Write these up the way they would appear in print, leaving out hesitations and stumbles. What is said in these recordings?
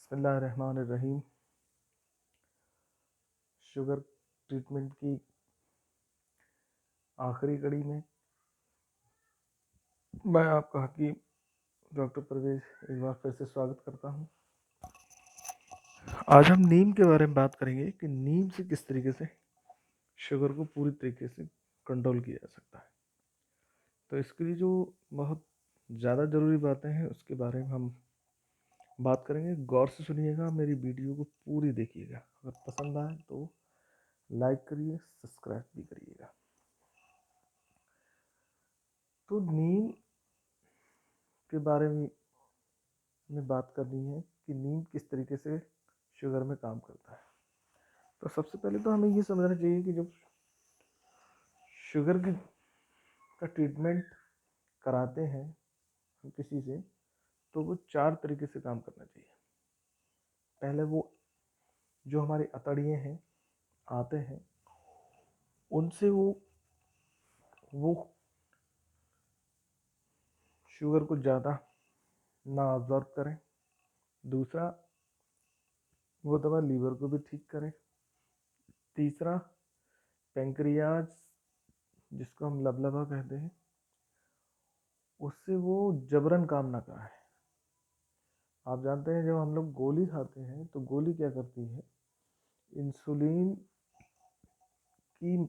बिस्मिल्लाहिर्रहमानिर्रहीम। Sugar treatment की आखिरी कड़ी में मैं आपका हकीम डॉक्टर परवेज एक बार फिर से स्वागत करता हूं। आज हम नीम के बारे में बात करेंगे कि नीम से किस तरीके से शुगर को पूरी तरीके से कंट्रोल किया जा सकता है। तो इसके लिए जो बहुत ज़्यादा ज़रूरी बातें हैं उसके बारे में हम बात करेंगे। गौर से सुनिएगा, मेरी वीडियो को पूरी देखिएगा। अगर पसंद आए तो लाइक करिए, सब्सक्राइब भी करिएगा। तो नीम के बारे में बात करनी है कि नीम किस तरीके से शुगर में काम करता है। तो सबसे पहले तो हमें ये समझना चाहिए कि जब शुगर की का ट्रीटमेंट कराते हैं हम किसी से, तो वो 4 तरीके से काम करना चाहिए। पहले वो जो हमारी अतड़ियाँ हैं आते हैं, उनसे वो शुगर को ज़्यादा ना अब्जॉर्ब करें। दूसरा, वो दवा लीवर को भी ठीक करे। तीसरा, पेंक्रियाज जिसको हम लबलबा कहते हैं, उससे वो जबरन काम ना कराए। आप जानते हैं जब हम लोग गोली खाते हैं तो गोली क्या करती है, इंसुलिन की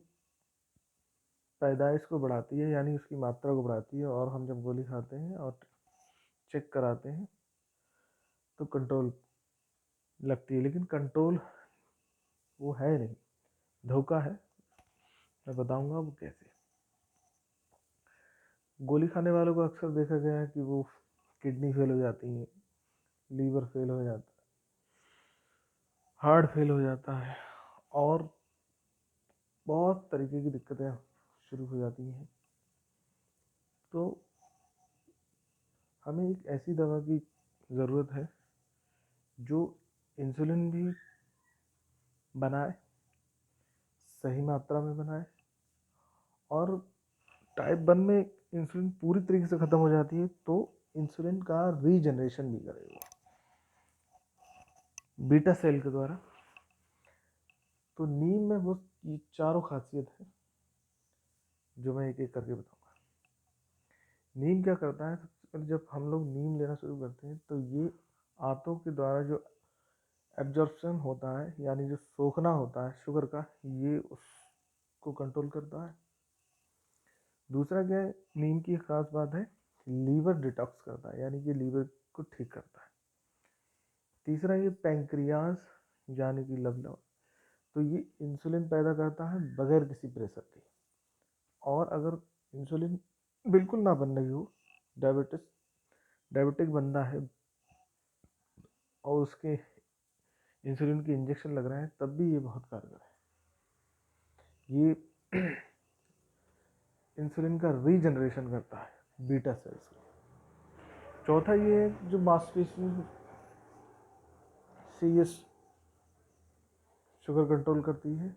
पैदाइश को बढ़ाती है, यानी उसकी मात्रा को बढ़ाती है। और हम जब गोली खाते हैं और चेक कराते हैं तो कंट्रोल लगती है, लेकिन कंट्रोल वो है नहीं, धोखा है। मैं बताऊंगा वो कैसे। गोली खाने वालों को अक्सर देखा गया है कि वो किडनी फेल हो जाती है, लीवर फेल हो जाता है, हार्ट फेल हो जाता है और बहुत तरीके की दिक्कतें शुरू हो जाती हैं। तो हमें एक ऐसी दवा की ज़रूरत है जो इंसुलिन भी बनाए, सही मात्रा में बनाए, और टाइप 1 में इंसुलिन पूरी तरीके से ख़त्म हो जाती है तो इंसुलिन का रीजनरेशन भी करेगा बीटा सेल के द्वारा। तो नीम में वो ये चारों खासियत है जो मैं एक एक करके बताऊंगा। नीम क्या करता है, सबसे पहले जब हम लोग नीम लेना शुरू करते हैं तो ये आंतों के द्वारा जो एब्जॉर्प्शन होता है, यानी जो सोखना होता है शुगर का, ये उसको कंट्रोल करता है। दूसरा क्या है, नीम की एक खास बात है, लीवर डिटॉक्स करता है, यानी कि लीवर को ठीक करता है। तीसरा, ये पैंक्रियाज यानी कि लबलबा, तो ये इंसुलिन पैदा करता है बगैर किसी प्रेशर के। और अगर इंसुलिन बिल्कुल ना बन रही हो, डायबिटिक बंदा है और उसके इंसुलिन की इंजेक्शन लग रहा है, तब भी ये बहुत कारगर है। ये इंसुलिन का रीजनरेशन करता है बीटा सेल्स को। चौथा ये है, जो मांसपेशी से ये शुगर कंट्रोल करती है,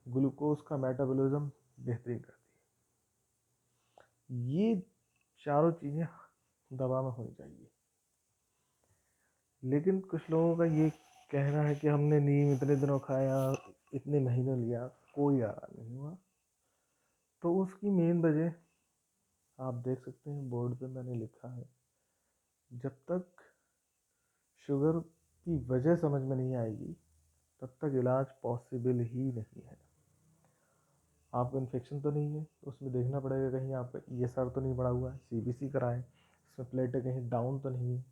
ग्लूकोज का मेटाबॉलिज्म बेहतरीन करती है। ये चारों चीज़ें दवा में होनी चाहिए। लेकिन कुछ लोगों का ये कहना है कि हमने नीम इतने दिनों खाया, इतने महीनों लिया, कोई आराम नहीं हुआ। तो उसकी मेन वजह आप देख सकते हैं, बोर्ड पे मैंने लिखा है, जब तक शुगर की वजह समझ में नहीं आएगी तब तक इलाज पॉसिबल ही नहीं है। आपको इन्फेक्शन तो नहीं है, उसमें देखना पड़ेगा कहीं आपका ESR तो नहीं बढ़ा हुआ है, CBC कराएं, इसमें प्लेटें कहीं डाउन तो नहीं है।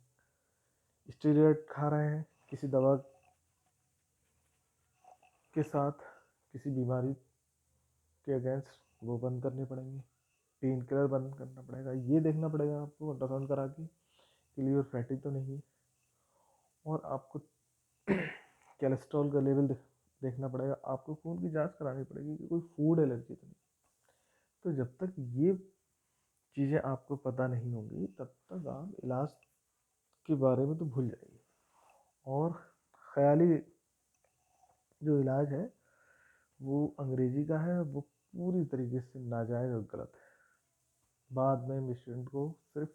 स्टेरॉयड खा रहे हैं किसी दवा के साथ, किसी बीमारी के अगेंस्ट, वो बंद करने पड़ेंगे। पेन किलर बंद करना पड़ेगा। ये देखना पड़ेगा आपको अल्ट्रासाउंड करा के कि लीवर फैटी तो नहीं है। और आपको कोलेस्ट्रॉल का लेवल देखना पड़ेगा। आपको खून की जांच करानी पड़ेगी कि कोई फूड एलर्जी तो नहीं। तो जब तक ये चीज़ें आपको पता नहीं होंगी तब तक आप इलाज के बारे में तो भूल जाइए। और ख्याली जो इलाज है वो अंग्रेजी का है, वो पूरी तरीके से नाजायज़ और गलत है। बाद में पेशेंट को सिर्फ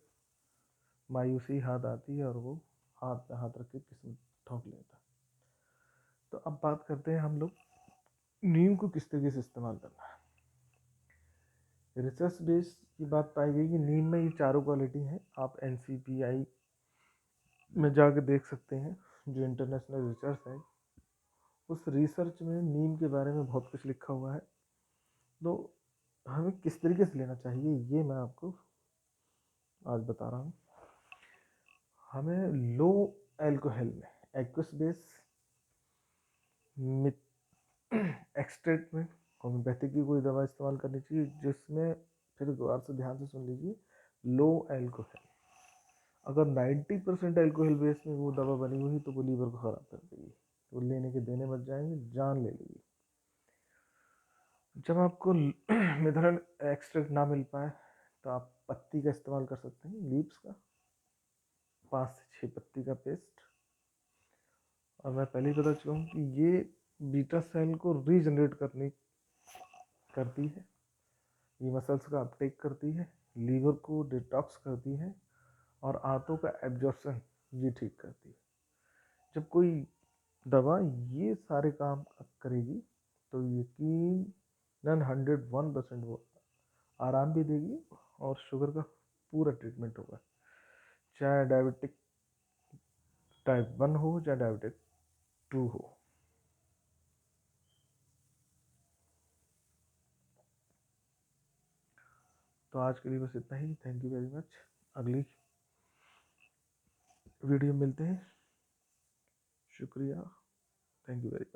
मायूसी हाथ आती है और वो हाथ पे हाथ रख के किस्मत ठोक लेता है। तो अब बात करते हैं हम लोग नीम को किस तरीके से इस्तेमाल करना है। रिसर्च बेस की बात पाई गई कि नीम में ये चारों क्वालिटी हैं। आप NCBI में जाकर देख सकते हैं, जो इंटरनेशनल रिसर्च है, उस रिसर्च में नीम के बारे में बहुत कुछ लिखा हुआ है। तो हमें किस तरीके से लेना चाहिए ये मैं आपको आज बता रहा हूँ। हमें लो एल्कोहल में एक्वस बेस एक्सट्रैक्ट में होम्योपैथिक की कोई दवा इस्तेमाल करनी चाहिए, जिसमें, फिर दोबारा से ध्यान से सुन लीजिए, लो एल्कोहल। अगर 90% एल्कोहल बेस में वो दवा बनी हुई तो वो लीवर को ख़राब कर देगी, वो लेने के देने बच जाएंगे, जान ले लेगी। जब आपको मिनरल एक्सट्रैक्ट ना मिल पाए तो आप पत्ती का इस्तेमाल कर सकते हैं, लीव्स का, 5 से 6 पत्ती का पेस्ट। और मैं पहले ही बता चुका हूँ कि ये बीटा सेल को रीजनरेट करती है, ये मसल्स का अपटेक करती है, लीवर को डिटॉक्स करती है, और आंतों का एब्जॉर्प्शन ये ठीक करती है। जब कोई दवा ये सारे काम करेगी तो यकीनन 101% वो आराम भी देगी और शुगर का पूरा ट्रीटमेंट होगा, चाहे डायबिटिक टाइप 1 हो चाहे डायबिटिक 2 हो। तो आज के लिए बस इतना ही। Thank you very much. अगली वीडियो मिलते हैं। शुक्रिया। Thank you very much.